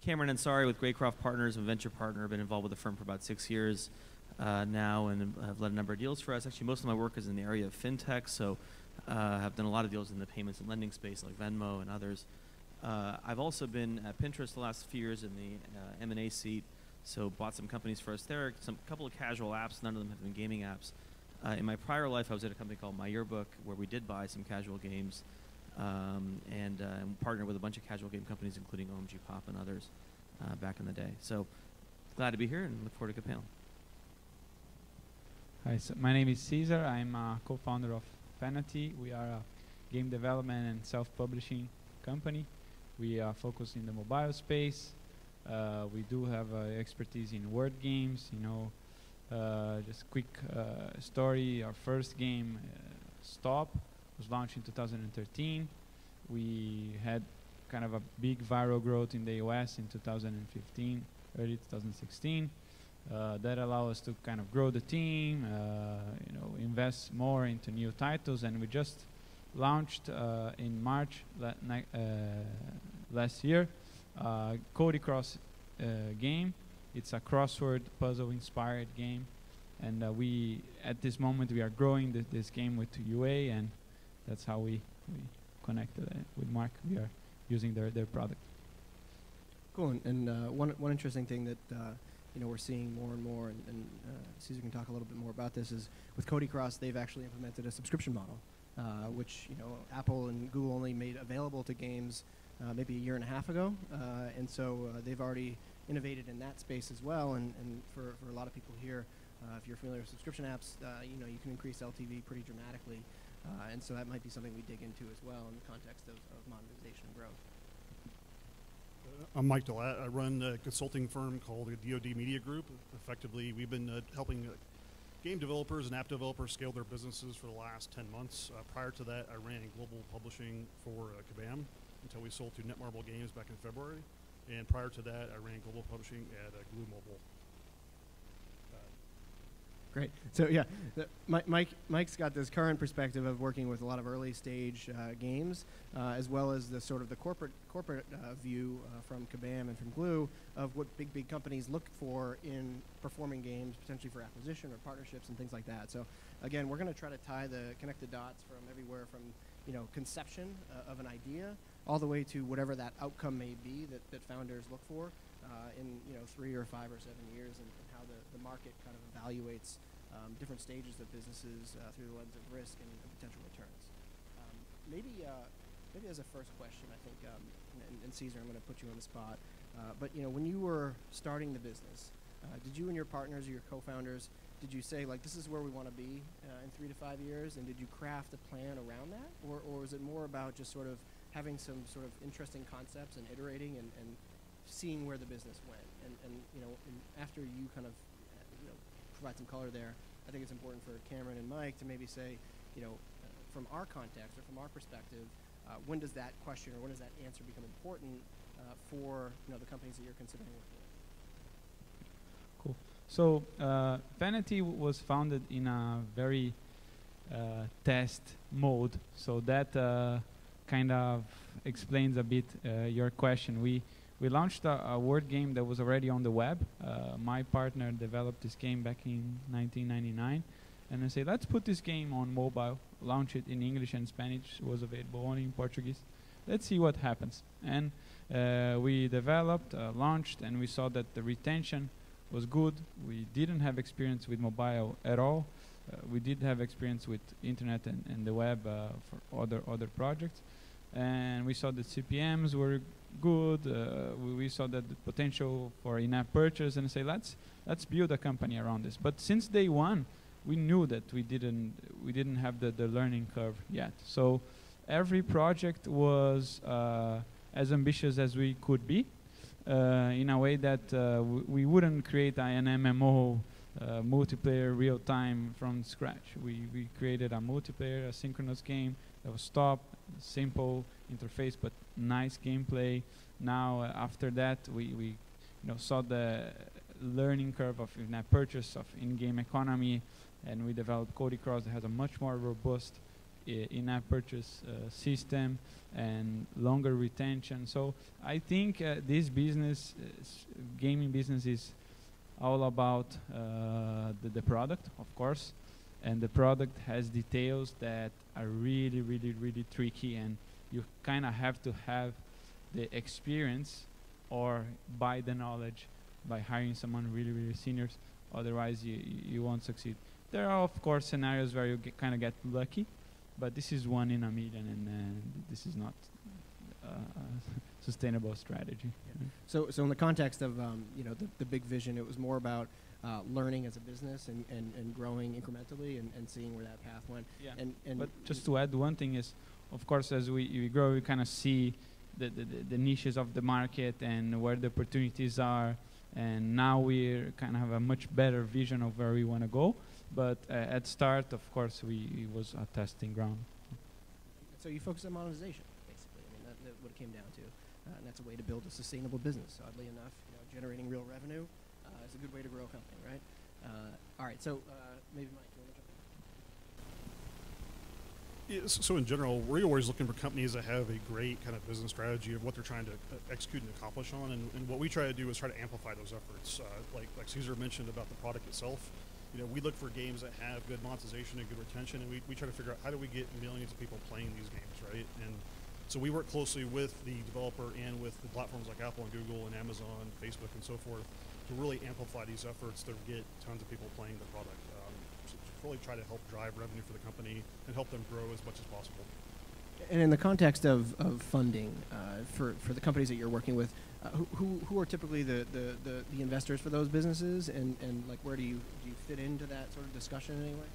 Kamran and Ansari with Greycroft Partners, a venture partner. I've been involved with the firm for about 6 years now, and I've led a number of deals for us. Actually, most of my work is in the area of fintech, so I've done a lot of deals in the payments and lending space, like Venmo and others. I've also been at Pinterest the last few years in the M&A seat, so bought some companies for us there, a couple of casual apps. None of them have been gaming apps. In my prior life, I was at a company called My Yearbook, where we did buy some casual games, and partnered with a bunch of casual game companies, including OMG Pop and others back in the day. So glad to be here and look forward to the panel. Hi, so my name is Cesar. I'm a co-founder of Fanatee. We are a game development and self-publishing company. We are focused in the mobile space. We do have expertise in word games. You know, just quick story. Our first game, Stop, was launched in 2013. We had kind of a big viral growth in the US in 2015, early 2016. That allowed us to kind of grow the team, you know, invest more into new titles, and we just launched in March last year Cody Cross game. It's a crossword puzzle inspired game, and we at this moment we are growing this game with UA, and that's how we connected with Mark. We are using their product. Cool. And one interesting thing that you know, we're seeing more and more, and Cesar can talk a little bit more about this, is with Cody Cross, they've actually implemented a subscription model, which, you know, Apple and Google only made available to games maybe a year and a half ago, and so they've already innovated in that space as well. And for a lot of people here, if you're familiar with subscription apps, you know, you can increase LTV pretty dramatically, and so that might be something we dig into as well in the context of monetization and growth. I'm Mike DeLaet. I run a consulting firm called the DoD Media Group. Effectively, we've been helping game developers and app developers scale their businesses for the last 10 months. Prior to that, I ran global publishing for Kabam until we sold to Netmarble Games back in February. And prior to that, I ran global publishing at Glue Mobile. Great. So yeah, Mike's got this current perspective of working with a lot of early stage games, as well as the sort of the corporate view from Kabam and from Glue of what big companies look for in performing games, potentially for acquisition or partnerships and things like that. So again, we're going to try to connect the dots from everywhere from, you know, conception of an idea all the way to whatever that outcome may be that founders look for in, you know, 3 or 5 or 7 years, and how the market kind of evaluates different stages of businesses through the lens of risk and potential returns. Maybe as a first question, I think, and Cesar, I'm going to put you on the spot, but, you know, when you were starting the business, did you and your partners or your co-founders, did you say, like, this is where we want to be in 3 to 5 years, and did you craft a plan around that, or was it more about just sort of having some sort of interesting concepts and iterating and seeing where the business went? And you know, after you kind of, you know, provide some color there, I think it's important for Kamran and Mike to maybe say, you know, from our context or from our perspective, when does that question or when does that answer become important for, you know, the companies that you're considering working with? Cool. So Fanatee was founded in a very test mode, so that kind of explains a bit your question. We launched a word game that was already on the web. My partner developed this game back in 1999, and I said, let's put this game on mobile, launch it in English and Spanish. It was available only in Portuguese. Let's see what happens. And we developed, launched, and we saw that the retention was good. We didn't have experience with mobile at all. We did have experience with internet and the web for other projects. And we saw that CPMs were good. We saw that the potential for in-app purchase, and say, let's build a company around this. But since day one, we knew that we didn't have the learning curve yet. So every project was as ambitious as we could be, in a way that we wouldn't create an MMO multiplayer real time from scratch. We created a multiplayer asynchronous game that was Stop, simple interface but nice gameplay. Now after that we you know, saw the learning curve of in-app purchase, of in-game economy, and we developed Cody Cross that has a much more robust in-app purchase system and longer retention. So I think this business, gaming business, is all about the product, of course, and the product has details that are really, really, really tricky, and you kind of have to have the experience or buy the knowledge by hiring someone really, really seniors. Otherwise, you won't succeed. There are, of course, scenarios where you kind of get lucky, but this is 1 in a million, and this is not a sustainable strategy. Yeah. So in the context of the big vision, it was more about learning as a business and growing incrementally and seeing where that path went. Yeah. And but just to add one thing is, of course, as we grow, we kind of see the niches of the market and where the opportunities are, and now we kind of have a much better vision of where we want to go. But at start, of course, it was a testing ground. So you focus on monetization, basically. I mean, that's what it came down to, and that's a way to build a sustainable business. Oddly enough, generating real revenue is a good way to grow a company, right? All right, so maybe Mike, you want to jump in? Yeah, so in general, we're always looking for companies that have a great kind of business strategy of what they're trying to execute and accomplish on, and what we try to do is try to amplify those efforts. Like Cesar mentioned about the product itself, we look for games that have good monetization and good retention, and we try to figure out how do we get millions of people playing these games, right? And so we work closely with the developer and with the platforms like Apple and Google and Amazon, Facebook, and so forth to really amplify these efforts to get tons of people playing the product. So to really try to help drive revenue for the company and help them grow as much as possible. And in the context of funding for the companies that you're working with, who are typically the investors for those businesses, and like where do you fit into that sort of discussion in any way?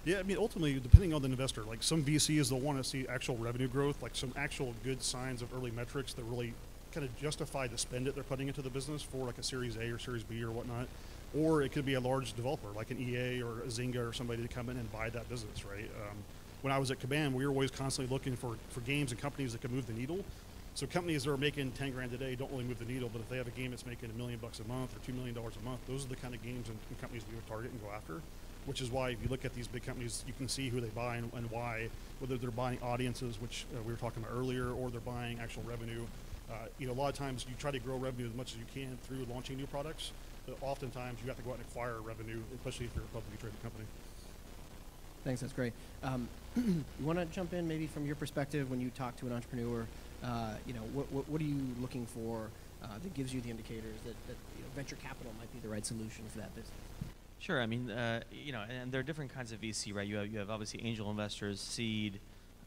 Yeah, I mean, ultimately, depending on the investor, like some VCs, they'll want to see actual revenue growth, like some actual good signs of early metrics that really kind of justify the spend that they're putting into the business for like a Series A or Series B or whatnot. Or it could be a large developer like an EA or a Zynga or somebody to come in and buy that business, right? When I was at Kabam, we were always constantly looking for games and companies that could move the needle. So companies that are making 10 grand a day don't really move the needle, but if they have a game that's making $1 million a month or $2 million a month, those are the kind of games and companies we would target and go after. Which is why if you look at these big companies, you can see who they buy and why, whether they're buying audiences, which we were talking about earlier, or they're buying actual revenue. A lot of times you try to grow revenue as much as you can through launching new products, but oftentimes you have to go out and acquire revenue, especially if you're a publicly traded company. Thanks, that's great. You want to jump in maybe from your perspective when you talk to an entrepreneur? What are you looking for that gives you the indicators that venture capital might be the right solution for that business? Sure. I mean, and there are different kinds of VC, right? You have obviously angel investors, seed.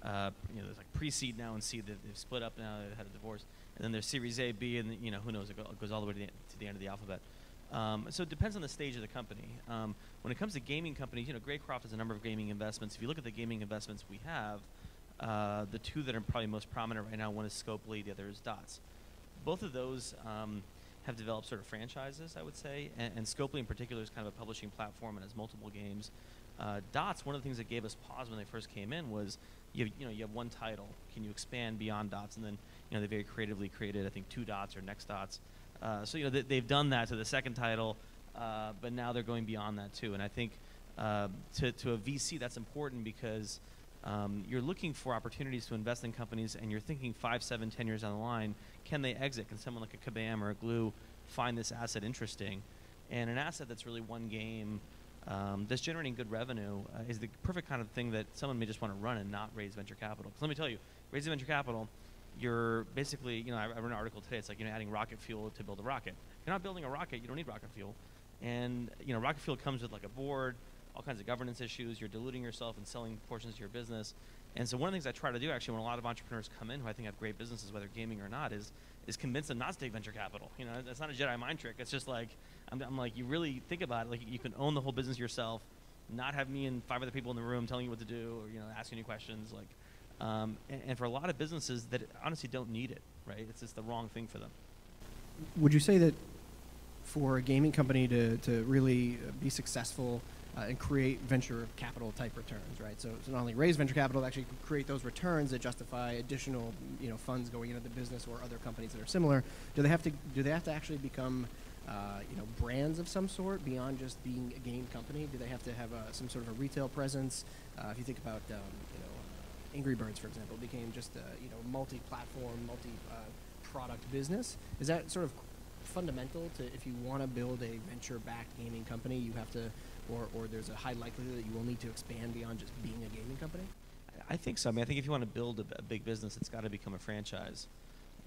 There's like pre-seed now and seed that they've split up now. They've had a divorce, and then there's Series A, B, and who knows? It goes all the way to the end of the alphabet. So it depends on the stage of the company. When it comes to gaming companies, Greycroft has a number of gaming investments. If you look at the gaming investments we have, the two that are probably most prominent right now, one is Scopely, the other is Dots. Both of those have developed sort of franchises, I would say, and Scopely in particular is kind of a publishing platform and has multiple games. Dots, one of the things that gave us pause when they first came in was you have one title. Can you expand beyond Dots? And then they very creatively created, I think, 2 Dots or Next Dots. So they've done that to the second title, but now they're going beyond that too. And I think to a VC that's important because you're looking for opportunities to invest in companies, and you're thinking 5, 7, 10 years down the line, can they exit? Can someone like a Kabam or a Glue find this asset interesting? And an asset that's really one game that's generating good revenue is the perfect kind of thing that someone may just want to run and not raise venture capital. Because let me tell you, raising venture capital, you're basically, I read an article today, it's like, adding rocket fuel to build a rocket. If you're not building a rocket, you don't need rocket fuel. And, rocket fuel comes with like a board, all kinds of governance issues. You're diluting yourself and selling portions of your business. And so one of the things I try to do actually when a lot of entrepreneurs come in who I think have great businesses, whether gaming or not, is convince them not to take venture capital. That's not a Jedi mind trick. It's just like, I'm like, you really think about it, like you can own the whole business yourself, not have me and 5 other people in the room telling you what to do or, asking you questions. Like, and for a lot of businesses that honestly don't need it, right? It's just the wrong thing for them. Would you say that for a gaming company to really be successful and create venture capital type returns, right? So not only raise venture capital, actually create those returns that justify additional, funds going into the business or other companies that are similar. Do they have to actually become brands of some sort beyond just being a game company? Do they have to have some sort of a retail presence? If you think about, Angry Birds, for example, became just a multi-platform, multi-product business. Is that sort of fundamental to, if you want to build a venture-backed gaming company, you have to, or there's a high likelihood that you will need to expand beyond just being a gaming company? I think so. I mean, I think if you want to build a big business, it's got to become a franchise.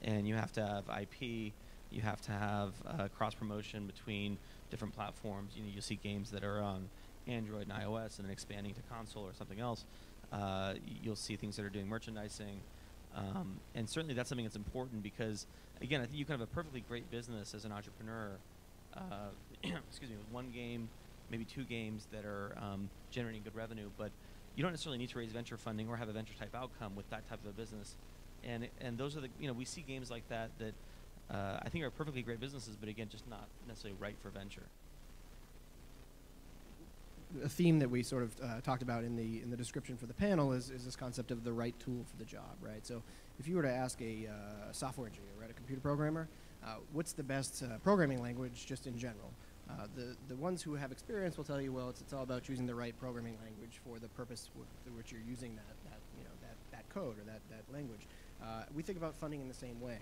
And you have to have IP. You have to have cross-promotion between different platforms. You'll see games that are on Android and iOS and then expanding to console or something else. You'll see things that are doing merchandising. And certainly that's something that's important because, again, I think you can have a perfectly great business as an entrepreneur, excuse me, with one game, maybe two games that are generating good revenue, but you don't necessarily need to raise venture funding or have a venture type outcome with that type of a business. And those are we see games like that I think are perfectly great businesses, but again, just not necessarily right for venture. A theme that we sort of talked about in the description for the panel is this concept of the right tool for the job, right? So if you were to ask a software engineer, right, a computer programmer, what's the best programming language just in general? The ones who have experience will tell you, well, it's all about choosing the right programming language for the purpose through which you're using that code or that language. We think about funding in the same way.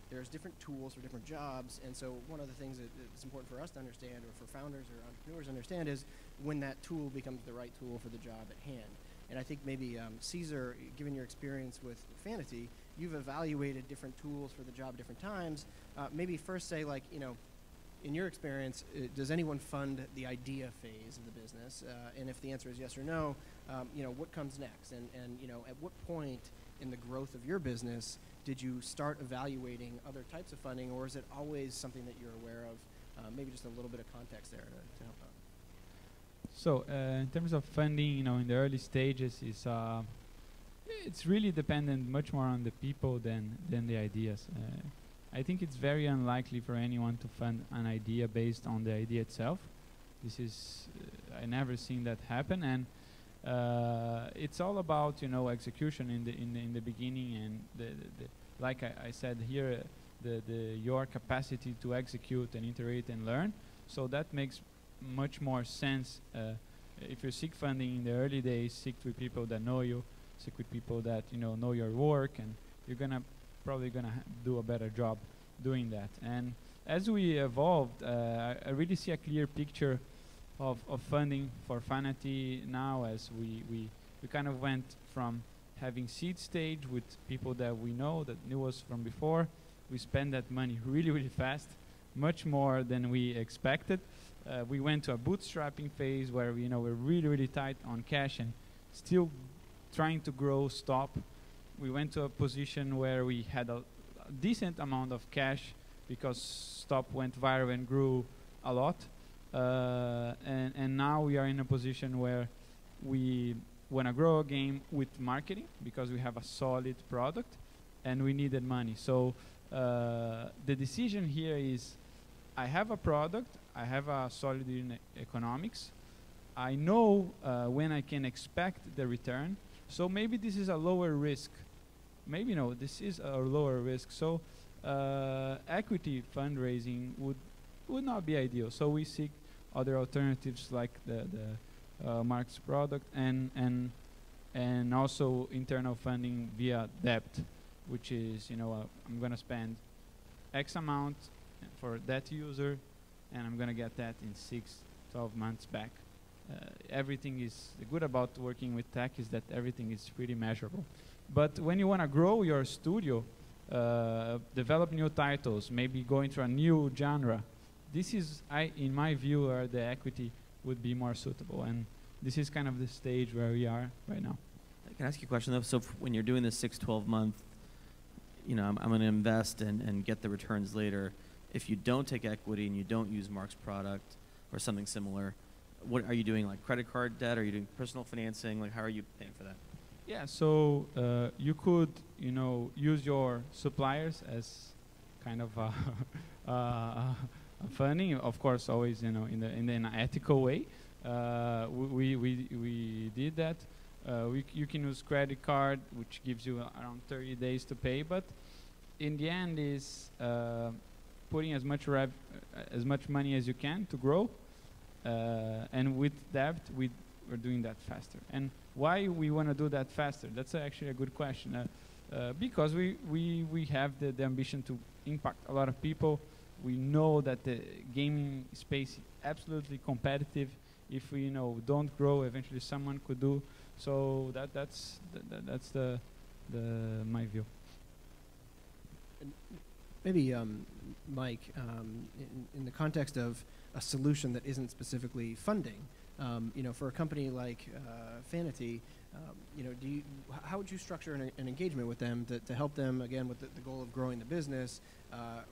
There's different tools for different jobs, and so one of the things that it's important for us to understand, or for founders or entrepreneurs to understand, is when that tool becomes the right tool for the job at hand. And I think maybe, Cesar, given your experience with Fanatee, you've evaluated different tools for the job at different times. Maybe first say, in your experience, does anyone fund the idea phase of the business? And if the answer is yes or no, what comes next? And at what point in the growth of your business did you start evaluating other types of funding, or is it always something that you're aware of? Maybe just a little bit of context there to help out. So in terms of funding, in the early stages, it's really dependent much more on the people than the ideas. I think it's very unlikely for anyone to fund an idea based on the idea itself. This is, I never seen that happen, and it's all about execution in the beginning, and like I said here, your capacity to execute and iterate and learn. So that makes much more sense. If you seek funding in the early days, seek with people that know you, seek with people that know your work, and you're probably gonna do a better job doing that. And as we evolved, I really see a clear picture of funding for Fanatee now, as we kind of went from having seed stage with people that we know, that knew us from before. We spent that money really, really fast, much more than we expected. We went to a bootstrapping phase where we're really, really tight on cash and still trying to grow Stop. We went to a position where we had a decent amount of cash because Stop went viral and grew a lot. And now we are in a position where we want to grow a game with marketing because we have a solid product and we needed money. So the decision here is, I have a product, I have a solid economics, I know when I can expect the return, so maybe this is a lower risk. Maybe no, this is a lower risk. So equity fundraising would not be ideal. So we seek other alternatives like the Mark's product and also internal funding via debt, which is I'm gonna spend X amount for that user, and I'm gonna get that in 6-12 months back. Everything is good about working with tech is that everything is pretty measurable. But when you want to grow your studio, develop new titles, maybe go into a new genre, this is, in my view, where the equity would be more suitable. And this is kind of the stage where we are right now. Can I ask you a question, though? So when you're doing this 6-12 month, I'm going to invest and get the returns later. If you don't take equity and you don't use Mark's product or something similar, what are you doing? Like credit card debt? Are you doing personal financing? Like, how are you paying for that? Yeah, so you could, use your suppliers as kind of funding, of course, always, in an ethical way. We did that. You can use credit card, which gives you around 30 days to pay, but in the end is putting as much money as you can to grow, and with debt, we're doing that faster. And why we want to do that faster? That's actually a good question. Because we have the ambition to impact a lot of people. We know that the gaming space is absolutely competitive. If we don't grow, eventually someone could do. So that's my view. And maybe Mike, in the context of a solution that isn't specifically funding, for a company like Fanatee, how would you structure an engagement with them to help them, again, with the goal of growing the business?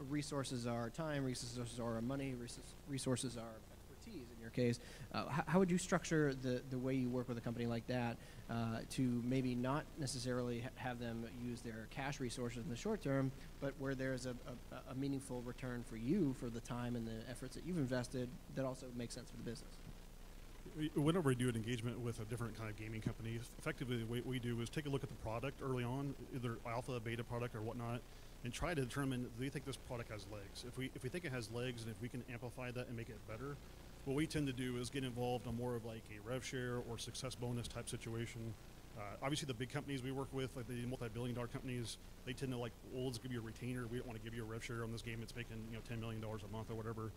Resources are time, resources are money, resources are expertise in your case. How would you structure the way you work with a company like that to maybe not necessarily have them use their cash resources in the short term, but where there's a meaningful return for you for the time and the efforts that you've invested that also makes sense for the business? Whenever we do an engagement with a different kind of gaming company, effectively what we do is take a look at the product early on, either alpha, beta product, or whatnot, and try to determine, do we think this product has legs? If we think it has legs, and if we can amplify that and make it better, what we tend to do is get involved on more of like a rev share or success bonus type situation. Obviously, the big companies we work with, like the multi-billion-dollar companies, they tend to like, well, let's give you a retainer. We don't want to give you a rev share on this game. It's making $10 million a month or whatever.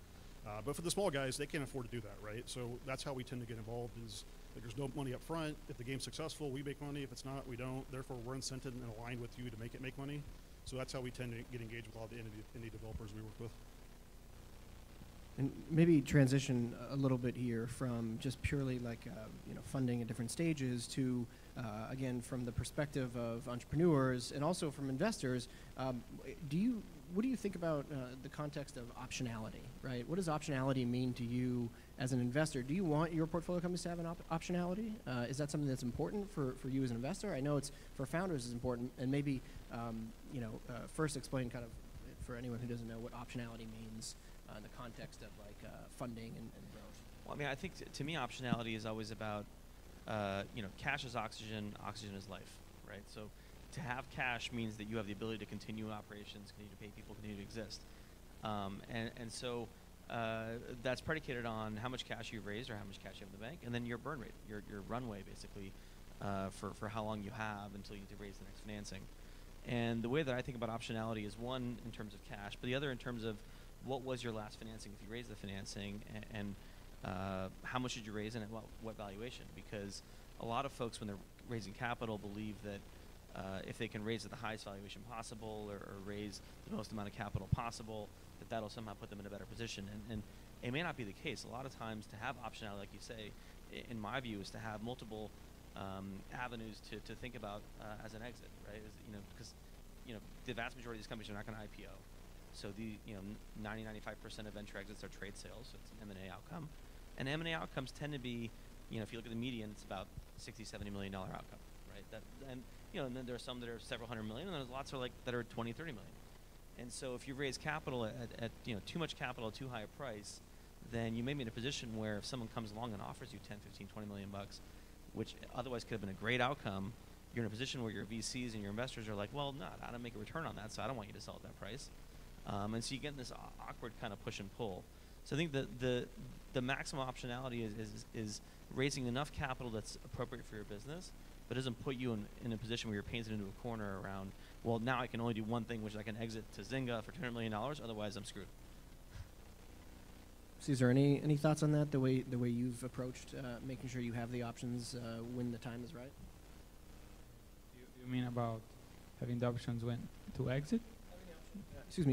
But for the small guys, they can't afford to do that, right? So that's how we tend to get involved. Is like there's no money up front. If the game's successful, we make money. If it's not, we don't. Therefore, we're incented and aligned with you to make it make money. So that's how we tend to get engaged with all the indie developers we work with. And maybe transition a little bit here from just purely like funding at different stages to again from the perspective of entrepreneurs and also from investors. What do you think about the context of optionality, right? What does optionality mean to you as an investor? Do you want your portfolio companies to have an optionality? Is that something that's important for you as an investor? I know it's for founders is important, and maybe first explain kind of for anyone who doesn't know what optionality means in the context of like funding and growth. Well, I mean, I think to me, optionality is always about cash is oxygen, oxygen is life, right? So to have cash means that you have the ability to continue operations, continue to pay people, continue to exist. So that's predicated on how much cash you've raised or how much cash you have in the bank, and then your burn rate, your runway basically for how long you have until you raise the next financing. And the way that I think about optionality is one in terms of cash, but the other in terms of what was your last financing if you raised the financing, and how much did you raise and at what valuation? Because a lot of folks when they're raising capital believe that if they can raise at the highest valuation possible or raise the most amount of capital possible, that'll somehow put them in a better position. And it may not be the case. A lot of times to have optionality, like you say, in my view, is to have multiple avenues to think about as an exit, right? Because the vast majority of these companies are not going to IPO. So the 90-95% of venture exits are trade sales, so it's an M&A outcome. And M&A outcomes tend to be, if you look at the median, it's about $60-70 million outcome, right? And then there are some that are several hundred million, and there's lots that are 20-30 million. And so if you raise capital at too much capital at too high a price, then you may be in a position where if someone comes along and offers you 10, 15, 20 million bucks, which otherwise could have been a great outcome, you're in a position where your VCs and your investors are like, well, no, I don't make a return on that, so I don't want you to sell at that price. And so you get in this awkward kind of push and pull. So I think the maximum optionality is raising enough capital that's appropriate for your business, but doesn't put you in a position where you're painted into a corner around, well, now I can only do one thing, which is I can exit to Zynga for $200 million, otherwise I'm screwed. Cesar, any thoughts on that, the way you've approached making sure you have the options when the time is right? You mean about having the options when to exit?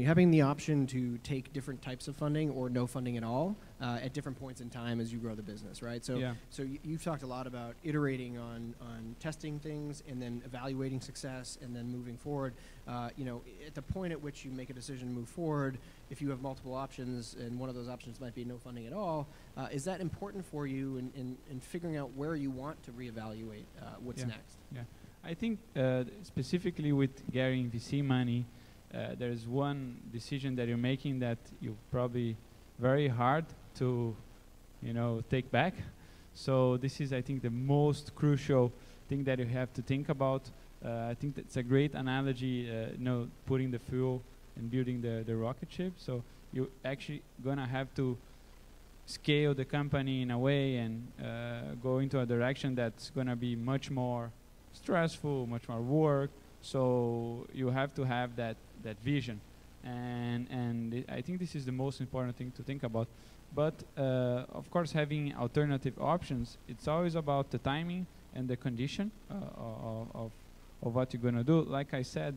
Having the option to take different types of funding or no funding at all at different points in time as you grow the business, right? So, yeah. So you've talked a lot about iterating on testing things and then evaluating success and then moving forward. At the point at which you make a decision to move forward, if you have multiple options and one of those options might be no funding at all, is that important for you in figuring out where you want to reevaluate what's next? Yeah, I think specifically with getting VC money, there's one decision that you're making that you're probably very hard to, take back. So this is, I think, the most crucial thing that you have to think about. I think that's a great analogy, putting the fuel and building the rocket ship. So you actually gonna have to scale the company in a way and go into a direction that's gonna be much more stressful, much more work. So you have to have that vision, and I think this is the most important thing to think about. But of course, having alternative options, it's always about the timing and the condition of what you're gonna do. Like I said,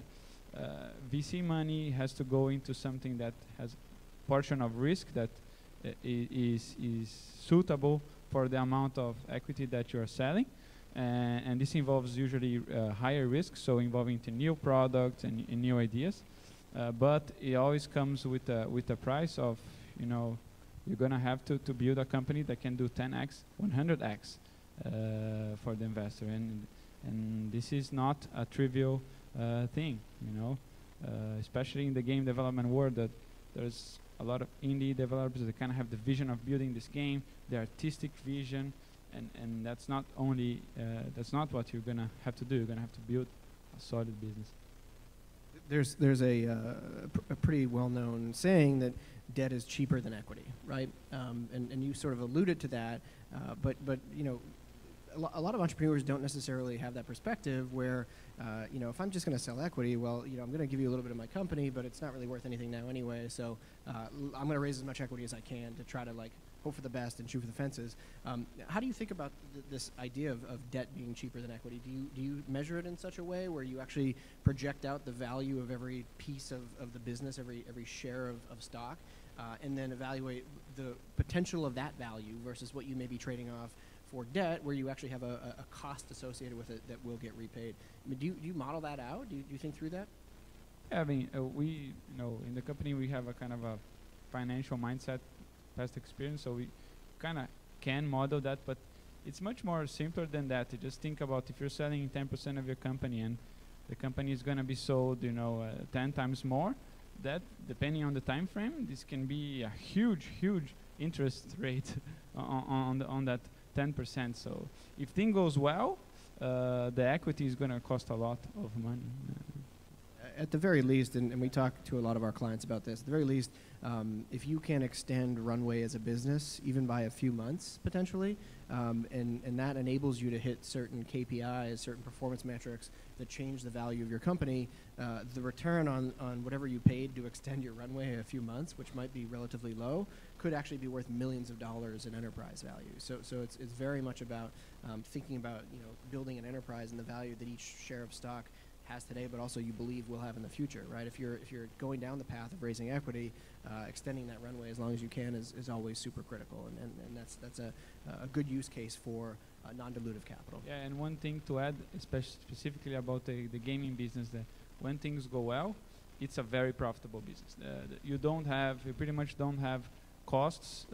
VC money has to go into something that has portion of risk that is suitable for the amount of equity that you're selling, and this involves usually higher risk, so involving to new products and new ideas. But it always comes with a price of, you know, you're gonna have to build a company that can do 10x, 100x for the investor, and this is not a trivial thing, you know, especially in the game development world. That there's a lot of indie developers that kind of have the vision of building this game, the artistic vision, and that's not only that's not what you're gonna have to do. You're gonna have to build a solid business. There's a pretty well-known saying that debt is cheaper than equity, right? And you sort of alluded to that, but you know, a lot of entrepreneurs don't necessarily have that perspective where, you know, if I'm just going to sell equity, well, you know, I'm going to give you a little bit of my company, but it's not really worth anything now anyway. So I'm going to raise as much equity as I can to try to like hope for the best and shoot for the fences. How do you think about this idea of debt being cheaper than equity? Do you measure it in such a way where you actually project out the value of every piece of the business, every share of stock, and then evaluate the potential of that value versus what you may be trading off for debt, where you actually have a cost associated with it that will get repaid? I mean, do you model that out? Do you think through that? Yeah, I mean, we, you know, in the company we have a kind of a financial mindset, past experience, so we kind of can model that, but it's much more simpler than that. To just think about if you're selling 10% of your company and the company is going to be sold, you know, 10 times more, that depending on the time frame, this can be a huge interest rate on that 10%. So if thing goes well, the equity is going to cost a lot of money. At the very least, and we talk to a lot of our clients about this, at the very least, if you can extend runway as a business, even by a few months potentially, and that enables you to hit certain KPIs, certain performance metrics that change the value of your company, the return on whatever you paid to extend your runway a few months, which might be relatively low, could actually be worth millions of dollars in enterprise value. So it's very much about thinking about, you know, building an enterprise and the value that each share of stock has today, but also you believe will have in the future, right? If you're going down the path of raising equity, extending that runway as long as you can is always super critical, and that's a good use case for non-dilutive capital. Yeah, and one thing to add, specifically about the gaming business, that when things go well, it's a very profitable business. You pretty much don't have costs,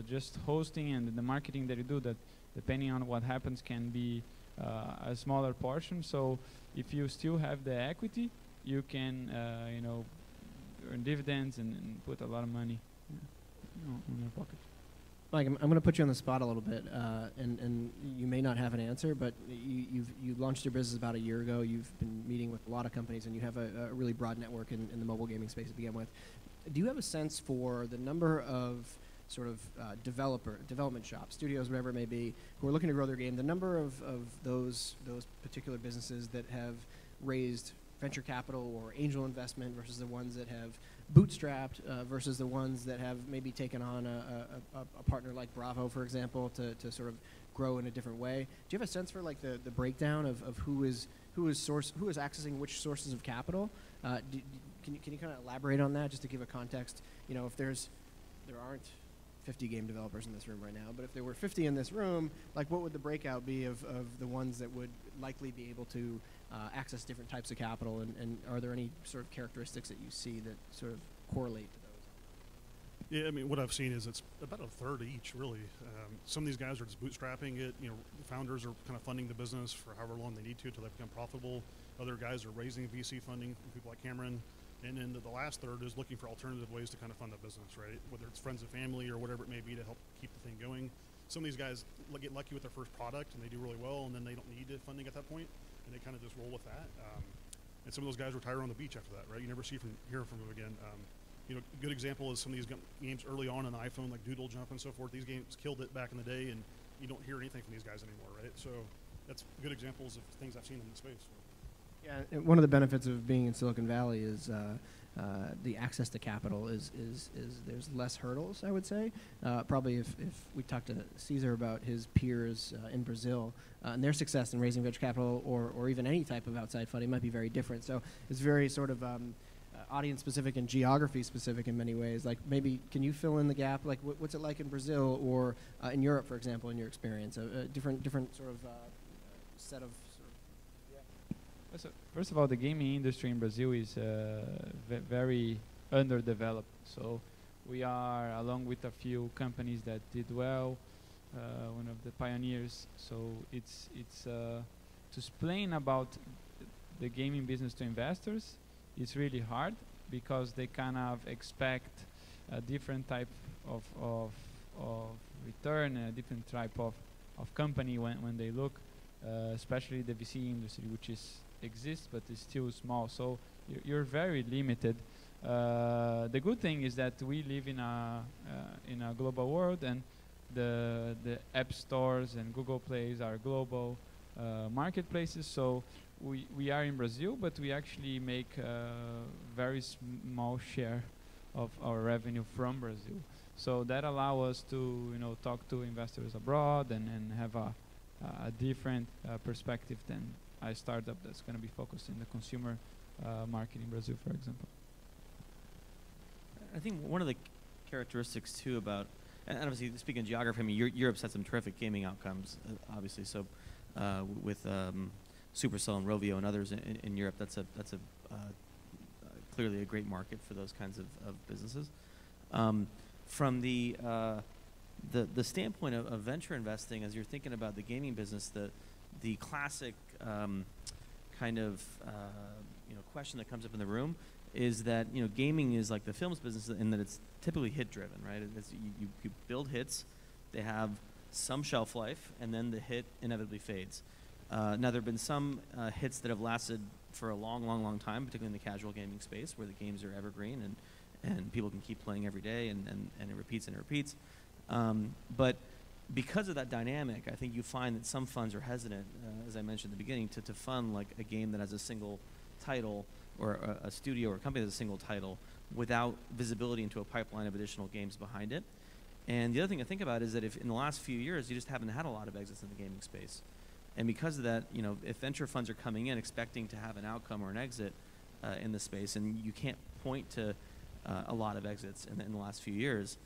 just hosting and the marketing that you do, that depending on what happens can be a smaller portion. So if you still have the equity, you can you know, earn dividends and put a lot of money in your pocket. Mike, I'm going to put you on the spot a little bit, and you may not have an answer, but you launched your business about a year ago. You've been meeting with a lot of companies, and you have a really broad network in the mobile gaming space to begin with. Do you have a sense for the number of sort of development shops, studios, whatever it may be, who are looking to grow their game, the number of those particular businesses that have raised venture capital or angel investment versus the ones that have bootstrapped versus the ones that have maybe taken on a partner like Braavo, for example, to sort of grow in a different way? Do you have a sense for like the breakdown of who is accessing which sources of capital? Can you kind of elaborate on that, just to give a context? You know, if there aren't 50 game developers in this room right now, but if there were 50 in this room, like what would the breakout be of the ones that would likely be able to access different types of capital, and are there any sort of characteristics that you see that sort of correlate to those? Yeah, I mean, what I've seen is it's about a third each, really. Some of these guys are just bootstrapping it. You know, the founders are kind of funding the business for however long they need to until they become profitable. Other guys are raising VC funding from people like Kamran. And then the last third is looking for alternative ways to kind of fund the business, right? Whether it's friends and family or whatever it may be to help keep the thing going. Some of these guys get lucky with their first product and they do really well, and then they don't need funding at that point, and they kind of just roll with that. And some of those guys retire on the beach after that, right? You never hear from them again. A good example is some of these games early on the iPhone, like Doodle Jump and so forth. These games killed it back in the day, and you don't hear anything from these guys anymore, right? So that's good examples of things I've seen in the space. Yeah, and one of the benefits of being in Silicon Valley is the access to capital is there's less hurdles, I would say. Probably if we talked to Cesar about his peers in Brazil and their success in raising venture capital or even any type of outside funding might be very different. So it's very sort of audience specific and geography specific in many ways. Like maybe can you fill in the gap? Like what's it like in Brazil or in Europe, for example, in your experience? Different sort of set of. So first of all, the gaming industry in Brazil is very underdeveloped. So we are, along with a few companies that did well, one of the pioneers. So it's to explain about the gaming business to investors. It's really hard because they kind of expect a different type of return, a different type of company when they look, especially the VC industry, which exists but is still small. So you're very limited. The good thing is that we live in a global world, and the app stores and Google Plays are global marketplaces. So we are in Brazil, but we actually make a very small share of our revenue from Brazil. So that allows us to talk to investors abroad and have a different perspective than a startup that's going to be focused in the consumer market in Brazil, for example. I think one of the characteristics too about, and obviously speaking of geography, I mean Europe's had some terrific gaming outcomes, obviously. So with Supercell and Rovio and others in Europe, that's clearly a great market for those kinds of businesses. From the standpoint of venture investing, as you're thinking about the gaming business, the classic kind of question that comes up in the room is that gaming is like the films business in that it's typically hit driven, right? You build hits, they have some shelf life, and then the hit inevitably fades. Now there have been some hits that have lasted for a long time, particularly in the casual gaming space, where the games are evergreen and people can keep playing every day, and it repeats and it repeats. But because of that dynamic, I think you find that some funds are hesitant, as I mentioned at the beginning, to fund like a game that has a single title, or a studio or a company that has a single title, without visibility into a pipeline of additional games behind it. And the other thing to think about is that if in the last few years you just haven't had a lot of exits in the gaming space, and because of that, if venture funds are coming in expecting to have an outcome or an exit in the space, and you can't point to a lot of exits in the last few years,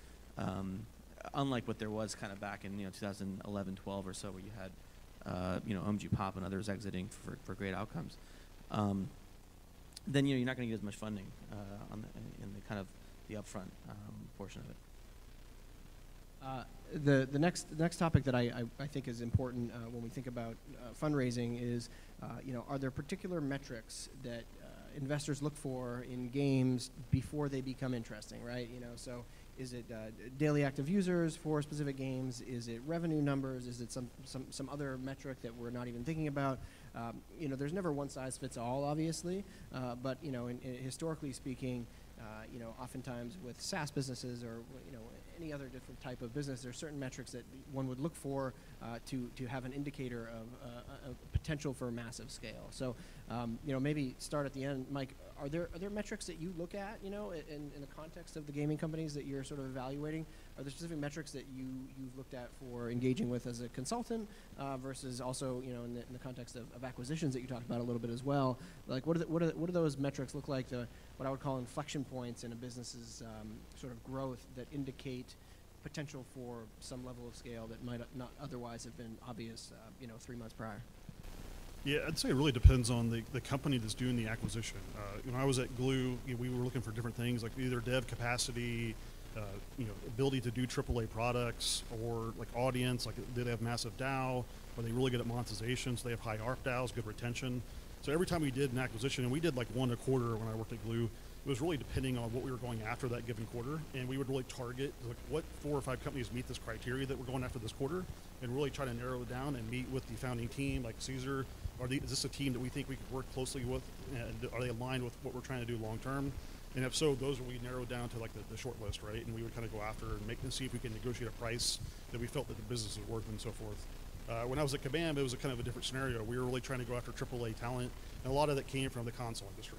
unlike what there was kind of back in 2011, 12 or so, where you had OMG Pop and others exiting for great outcomes, then you're not going to get as much funding in the kind of the upfront portion of it. The next topic that I think is important when we think about fundraising is, are there particular metrics that investors look for in games before they become interesting, right? So is it daily active users for specific games? Is it revenue numbers? Is it some other metric that we're not even thinking about? There's never one size fits all, obviously, but historically speaking, oftentimes with SaaS businesses or any other different type of business, there are certain metrics that one would look for to have an indicator of a potential for massive scale. So, maybe start at the end, Mike. Are there metrics that you look at, in the context of the gaming companies that you're sort of evaluating? Are there specific metrics that you've looked at for engaging with as a consultant versus also, in the context of acquisitions that you talked about a little bit as well? Like, what do those metrics look like? What I would call inflection points in a business's sort of growth that indicate potential for some level of scale that might not otherwise have been obvious, 3 months prior. Yeah, I'd say it really depends on the company that's doing the acquisition. When I was at Glue, we were looking for different things like either dev capacity, ability to do AAA products, or like audience, like did they have massive DAO? Are they really good at monetization? So they have high ARP DAOs, good retention. So every time we did an acquisition, and we did like one a quarter when I worked at Glue, it was really depending on what we were going after that given quarter, and we would really target like what 4 or 5 companies meet this criteria that we're going after this quarter, and really try to narrow it down and meet with the founding team, like Cesar. Is this a team that we think we could work closely with, and are they aligned with what we're trying to do long term? And if so, those we narrowed down to like the short list, right? And we would kind of go after and see if we can negotiate a price that we felt that the business was worth and so forth. When I was at Kabam, it was a kind of a different scenario. We were really trying to go after AAA talent, and a lot of that came from the console industry.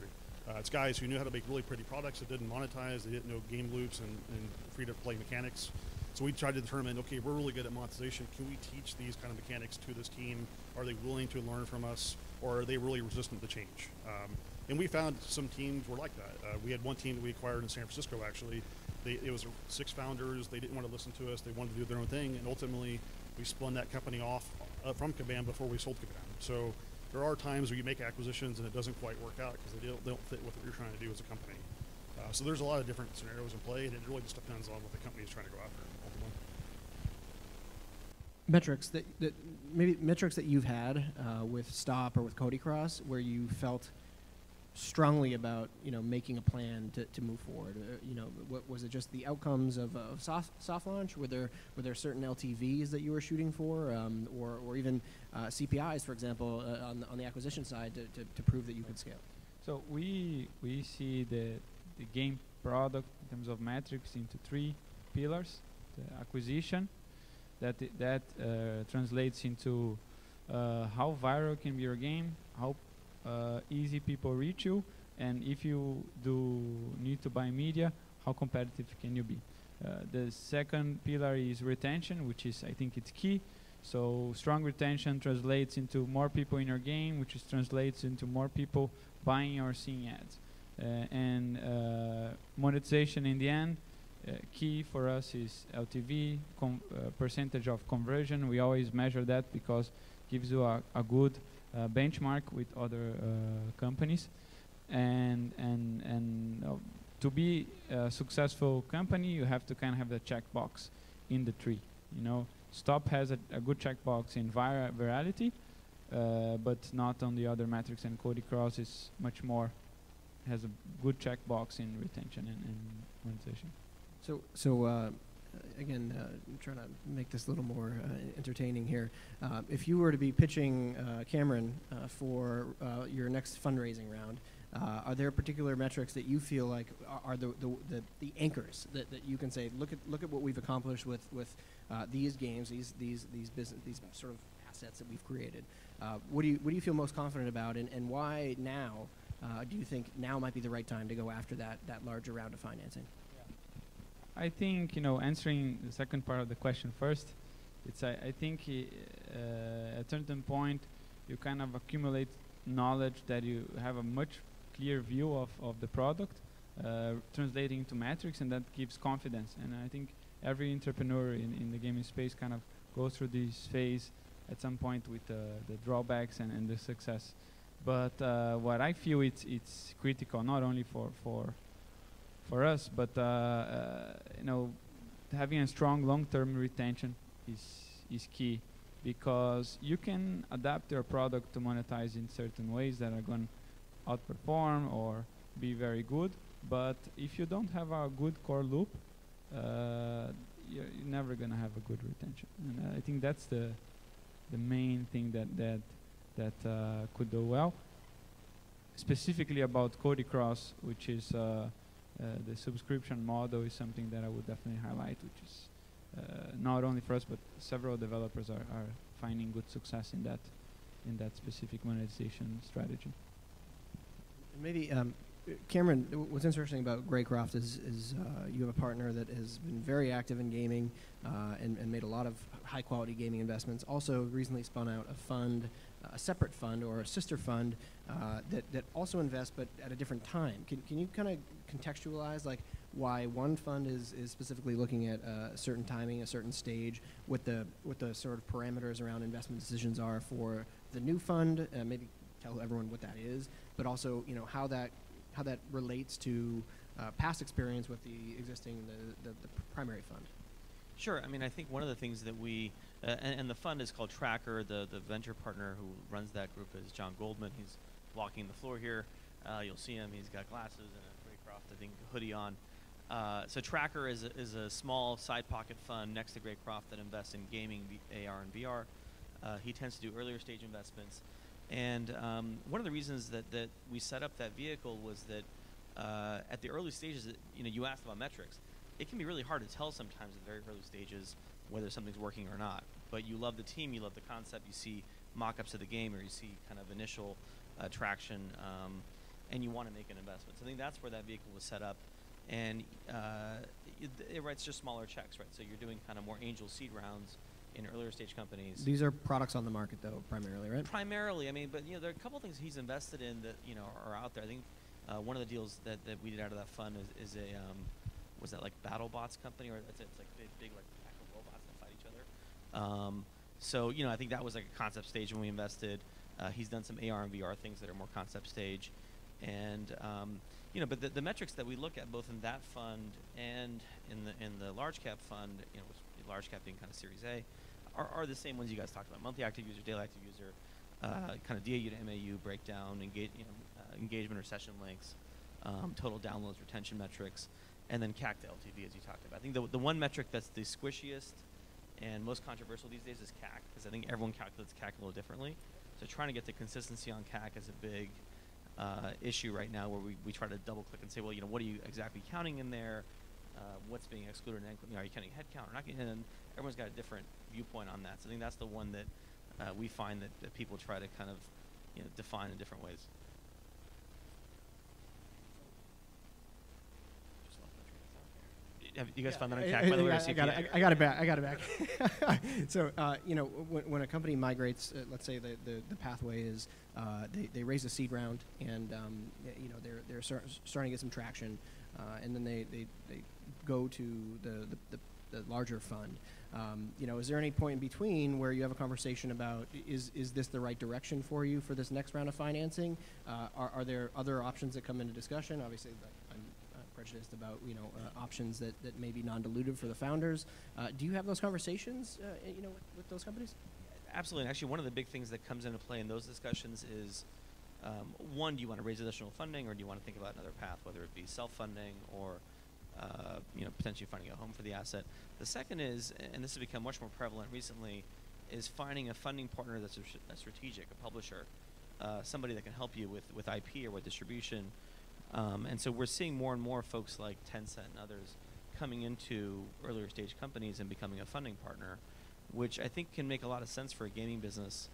It's guys who knew how to make really pretty products that didn't monetize, they didn't know game loops and free-to-play mechanics. So we tried to determine, okay, we're really good at monetization. Can we teach these kind of mechanics to this team? Are they willing to learn from us, or are they really resistant to change? And we found some teams were like that. We had one team that we acquired in San Francisco, actually. It was 6 founders. They didn't want to listen to us. They wanted to do their own thing, and ultimately, we spun that company off from Kabam before we sold Kabam. So there are times where you make acquisitions and it doesn't quite work out because they don't fit with what you're trying to do as a company. So there's a lot of different scenarios in play, and it really just depends on what the company is trying to go after ultimately. Metrics that you've had with Stop or with Cody Cross, where you felt strongly about making a plan to move forward. What was it? Just the outcomes of soft launch? Were there certain LTVs that you were shooting for, or even CPIs, for example, on the acquisition side to prove that you could scale? So we see the game product in terms of metrics into 3 pillars: the acquisition, that translates into how viral can be your game, how easy people reach you, and if you do need to buy media, how competitive can you be? The second pillar is retention, which is, I think it's key. So strong retention translates into more people in your game, which translates into more people buying or seeing ads. And monetization in the end, key for us is LTV, percentage of conversion. We always measure that because it gives you a good benchmark with other companies, and to be a successful company, you have to kind of have the checkbox in the 3. Stop has a good checkbox in virality, but not on the other metrics. And Cody Cross is much more, has a good checkbox in retention and monetization. So again, I'm trying to make this a little more entertaining here. If you were to be pitching Kamran for your next fundraising round, are there particular metrics that you feel like are the anchors that you can say, look at what we've accomplished with these games, these sort of assets that we've created? What do you feel most confident about, and why now? Do you think now might be the right time to go after that larger round of financing? I think, answering the second part of the question first, I think at a certain point you kind of accumulate knowledge that you have a much clear view of the product, translating to metrics, and that gives confidence. And I think every entrepreneur in the gaming space kind of goes through this phase at some point with the drawbacks and the success. But what I feel it's critical not only for us, but having a strong long-term retention is key, because you can adapt your product to monetize in certain ways that are going to outperform or be very good. But if you don't have a good core loop, you're never going to have a good retention. And I think that's the main thing that could do well. Specifically about Cody Cross, which is the subscription model, is something that I would definitely highlight, which is not only for us, but several developers are finding good success in that specific monetization strategy. Maybe, Kamran, what's interesting about Greycroft is you have a partner that has been very active in gaming and made a lot of high-quality gaming investments. Also recently spun out a fund, a separate fund or a sister fund that also invests, but at a different time. Can you kind of contextualize why one fund is specifically looking at a certain timing, a certain stage, what the sort of parameters around investment decisions are for the new fund? Maybe tell everyone what that is, but also how that relates to past experience with the existing the primary fund. Sure. I mean, I think one of the things that we and the fund is called Tracker. The venture partner who runs that group is John Goldman. He's walking the floor here. You'll see him. He's got glasses and a Greycroft, I think, hoodie on. So Tracker is a small side pocket fund next to Greycroft that invests in gaming, AR and VR. He tends to do earlier stage investments. And one of the reasons that we set up that vehicle was that at the early stages, you asked about metrics. It can be really hard to tell sometimes at very early stages whether something's working or not. But you love the team, you love the concept, you see mock-ups of the game, or you see kind of initial traction, and you want to make an investment. So I think that's where that vehicle was set up. And it writes just smaller checks, right? So you're doing kind of more angel seed rounds in earlier stage companies. These are products on the market, though, primarily, right? Primarily, I mean, but there are a couple of things he's invested in that are out there. I think one of the deals that we did out of that fund is a was that like BattleBots company, or it's like big like pack of robots that fight each other. So I think that was like a concept stage when we invested. He's done some AR and VR things that are more concept stage, and but the metrics that we look at both in that fund and in the large cap fund, which large cap being kind of Series A, are the same ones you guys talked about: monthly active user, daily active user, kind of DAU to MAU breakdown, engagement or session lengths, total downloads, retention metrics, and then CAC to LTV, as you talked about. I think the one metric that's the squishiest and most controversial these days is CAC, because I think everyone calculates CAC a little differently. So trying to get the consistency on CAC is a big issue right now, where we try to double click and say, well, what are you exactly counting in there? What's being excluded? Are you counting headcount or not? And everyone's got a different viewpoint on that. So I think that's the one that we find that people try to kind of define in different ways. Have you guys found that on CAC, by the way? I got it back. So, when a company migrates, let's say the pathway is they raise a seed round, and they're starting to get some traction, and then they go to the larger fund. Is there any point in between where you have a conversation about is this the right direction for you for this next round of financing? Are there other options that come into discussion? Obviously, I'm prejudiced about options that may be non-dilutive for the founders. Do you have those conversations with those companies? Absolutely. And actually, one of the big things that comes into play in those discussions is one, do you want to raise additional funding, or do you want to think about another path, whether it be self-funding or potentially finding a home for the asset. The second is, and this has become much more prevalent recently, is finding a funding partner that's strategic, a publisher, somebody that can help you with IP or with distribution. And so we're seeing more and more folks like Tencent and others coming into earlier stage companies and becoming a funding partner, which I think can make a lot of sense for a gaming business,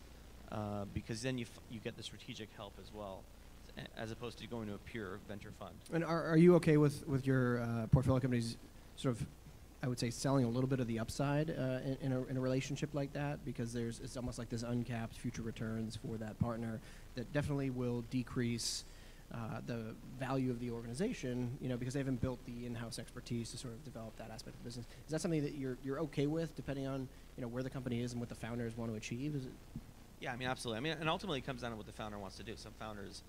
because then you get the strategic help as well, as opposed to going to a pure venture fund. And are you okay with your portfolio companies sort of, I would say, selling a little bit of the upside in a relationship like that? Because it's almost like this uncapped future returns for that partner that definitely will decrease the value of the organization, because they haven't built the in-house expertise to sort of develop that aspect of the business. Is that something that you're okay with, depending on where the company is and what the founders want to achieve? Is it? Yeah, absolutely. And ultimately it comes down to what the founder wants to do. Some founders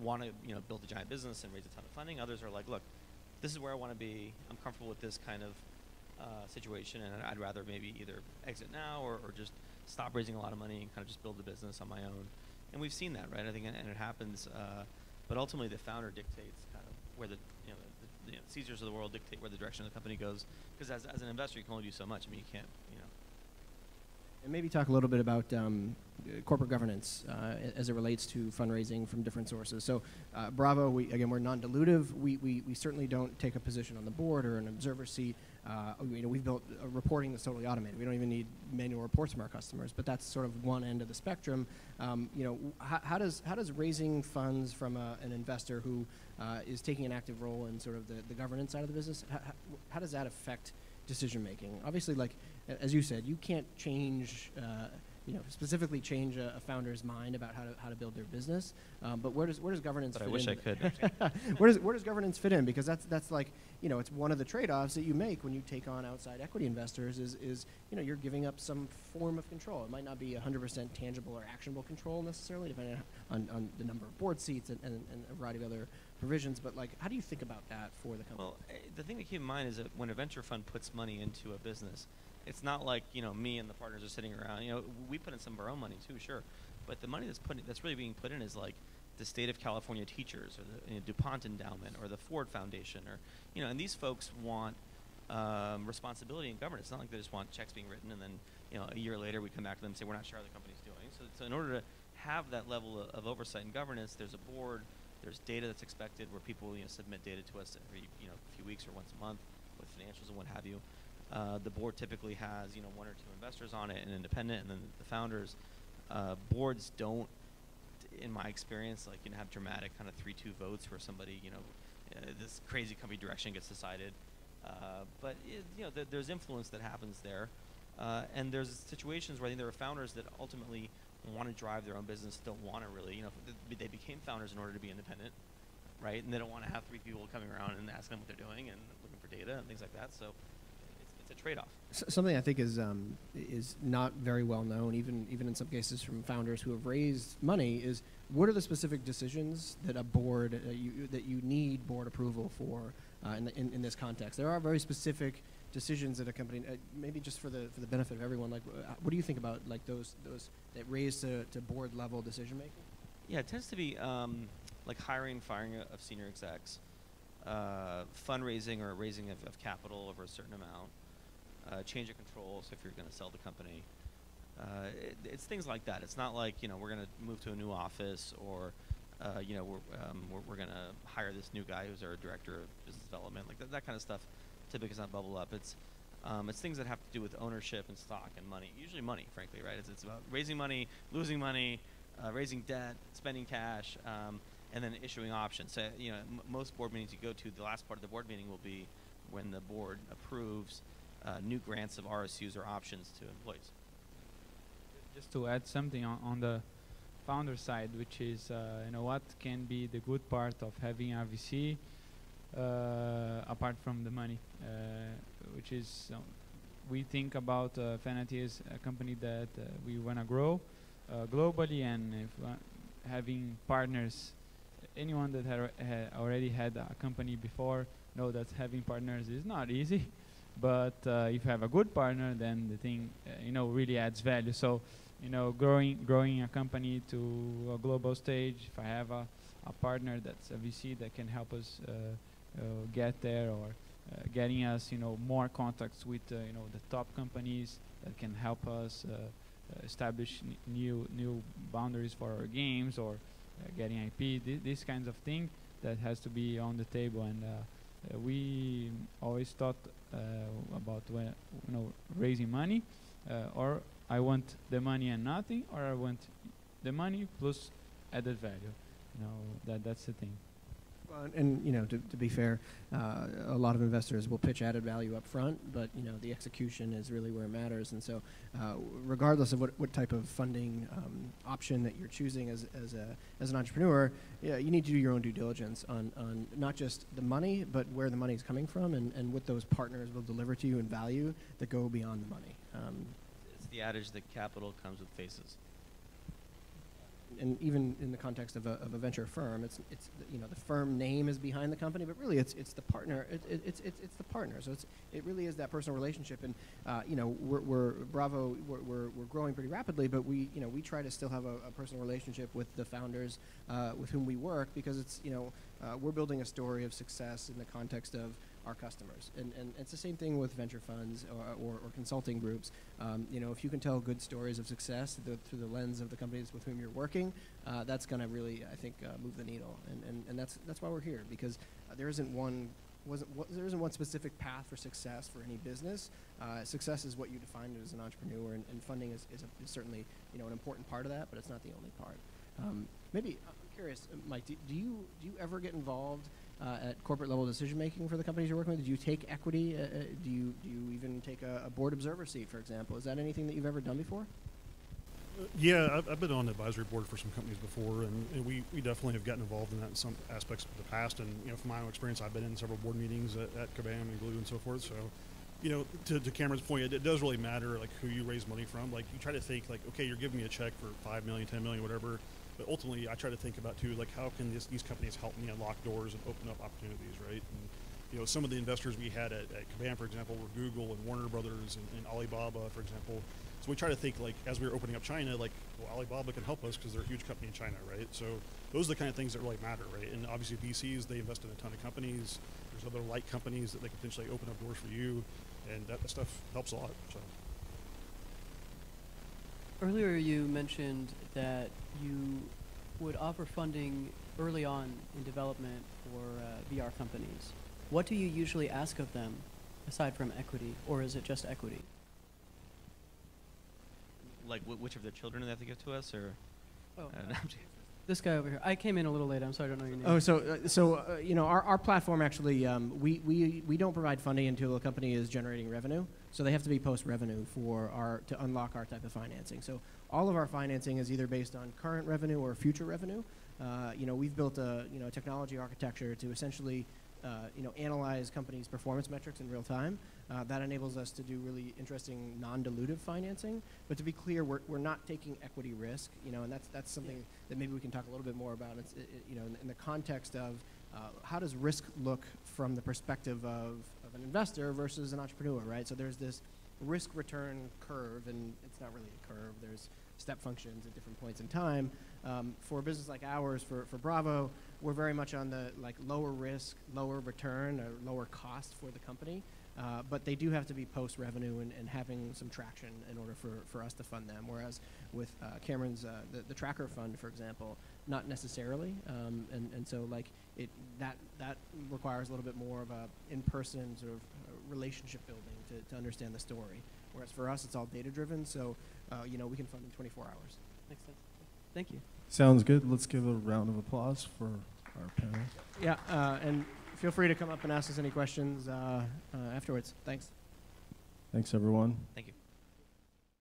want to build a giant business and raise a ton of funding. Others are like, look, this is where I want to be. I'm comfortable with this kind of situation, and I'd rather maybe either exit now or just stop raising a lot of money and kind of just build the business on my own. And we've seen that, right? I think, and it happens. But ultimately, the founder dictates kind of where the Cesars of the world dictate where the direction of the company goes. Because as an investor, you can only do so much. You can't. And maybe talk a little bit about corporate governance as it relates to fundraising from different sources. So Braavo, we're non-dilutive. We certainly don't take a position on the board or an observer seat. We've built a reporting that's totally automated. We don't even need manual reports from our customers, but that's sort of one end of the spectrum. How does raising funds from an investor who is taking an active role in sort of the governance side of the business, how does that affect decision making? Obviously, like as you said, you can't change, specifically change a founder's mind about how to build their business. But where does governance? But fit I wish in? I could. Where does governance fit in? Because that's like it's one of the trade-offs that you make when you take on outside equity investors. Is you're giving up some form of control. It might not be 100% tangible or actionable control necessarily, depending on the number of board seats and a variety of other provisions. But like, how do you think about that for the company? Well, the thing to keep in mind is that when a venture fund puts money into a business, it's not like me and the partners are sitting around. We put in some of our own money too, sure, but the money that's really being put in is like the state of California teachers, or the DuPont endowment, or the Ford Foundation, or and these folks want responsibility and governance. It's not like they just want checks being written and then a year later we come back to them and say we're not sure how the company's doing. So in order to have that level of oversight and governance, there's a board, There's data that's expected where people submit data to us every few weeks or once a month with financials and what have you. The board typically has 1 or 2 investors on it, an independent, and then the founders. Boards don't, in my experience, have dramatic kind of 3-2 votes where somebody this crazy company direction gets decided. But there's influence that happens there, and there's situations where I think there are founders that ultimately want to drive their own business, don't want to really, they became founders in order to be independent, right? And they don't want to have 3 people coming around and asking them what they're doing and looking for data and things like that. So it's a trade-off. Something I think is not very well known, even in some cases from founders who have raised money, is what are the specific decisions that a board that you need board approval for in this context? There are very specific decisions that a company, maybe just for the benefit of everyone, what do you think about those that raise to board level decision making? Yeah, it tends to be hiring, firing of senior execs, fundraising or raising of capital over a certain amount, change of control, so if you're going to sell the company. It's things like that. It's not like we're going to move to a new office or we're going to hire this new guy who's our director of business development. That kind of stuff typically does not bubble up. It's things that have to do with ownership and stock and money. Usually money, frankly, right? It's about raising money, losing money, raising debt, spending cash, and then issuing options. So most board meetings you go to, the last part of the board meeting will be when the board approves new grants of RSUs or options to employees. Just to add something on the founder side, which is what can be the good part of having a VC apart from the money, which is we think about Fanatee as a company that we want to grow globally, and if having partners, anyone that already had a company before know that having partners is not easy, but if you have a good partner, then the thing really adds value. So growing a company to a global stage, if I have a partner that's a VC that can help us get there, or getting us more contacts with the top companies that can help us establish new boundaries for our games, or getting IP, these kinds of things that has to be on the table. And we always thought about raising money, or I want the money and nothing, or I want the money plus added value. That's the thing. Well, and to be fair, a lot of investors will pitch added value up front, but the execution is really where it matters. And so, regardless of what type of funding option that you're choosing as an entrepreneur, you need to do your own due diligence on not just the money, but where the money is coming from, and what those partners will deliver to you in value that go beyond the money. It's the adage that capital comes with faces. And even in the context of a venture firm, it's the firm name is behind the company, but really it's the partner. It's the partner. So it really is that personal relationship. And we're Braavo. We're growing pretty rapidly, but we try to still have a personal relationship with the founders with whom we work, because it's we're building a story of success in the context of our customers, and it's the same thing with venture funds or consulting groups. If you can tell good stories of success through the lens of the companies with whom you're working, that's going to really, I think, move the needle. And that's why we're here, because there isn't one specific path for success for any business. Success is what you define as an entrepreneur, and funding is certainly an important part of that, but it's not the only part. Maybe I'm curious, Mike, do you ever get involved at corporate level decision making for the companies you're working with? Do you take equity? Do you even take a board observer seat, for example? Is that anything that you've ever done before? Yeah, I've been on the advisory board for some companies before, and we definitely have gotten involved in that in some aspects of the past. And from my own experience, I've been in several board meetings at Kabam and Glue and so forth. So, to Cameron's point, it does really matter who you raise money from. You try to think okay, you're giving me a check for $5 million, $10 million, whatever. But ultimately, I try to think about too, how can these companies help me unlock doors and open up opportunities, right? And some of the investors we had at Kabam, for example, were Google and Warner Brothers and Alibaba, for example. So we try to think as we were opening up China, well, Alibaba can help us because they're a huge company in China, right? So those are the kind of things that really matter, right? And obviously VCs, they invest in a ton of companies. There's other light companies that they can potentially open up doors for you, and that stuff helps a lot. So. Earlier you mentioned that you would offer funding early on in development for VR companies, what do you usually ask of them aside from equity, or is it just equity? Like which of their children they have to give to us, or? Oh, No, this guy over here. I came in a little late. I'm sorry, I don't know your name. Oh, so you know, our platform actually, we don't provide funding until a company is generating revenue. So they have to be post-revenue to unlock our type of financing. So all of our financing is either based on current revenue or future revenue. You know, we've built a technology architecture to essentially analyze companies' performance metrics in real time. That enables us to do really interesting non-dilutive financing. But to be clear, we're not taking equity risk, and that's something that maybe we can talk a little bit more about. It's, in the context of how does risk look from the perspective of an investor versus an entrepreneur, right? So there's this risk-return curve, and it's not really a curve. There's step functions at different points in time. For a business like ours, for Braavo, we're very much on the lower risk, lower return, or lower cost for the company. But they do have to be post-revenue and having some traction in order for us to fund them. Whereas with Kamran's, the tracker fund, for example, not necessarily. And so that requires a little bit more of a in-person sort of relationship building to understand the story. Whereas for us, it's all data-driven, so we can fund in 24 hours. Makes sense. Thank you. Sounds good. Let's give a round of applause for our panel. Yeah, and feel free to come up and ask us any questions afterwards. Thanks. Thanks, everyone. Thank you.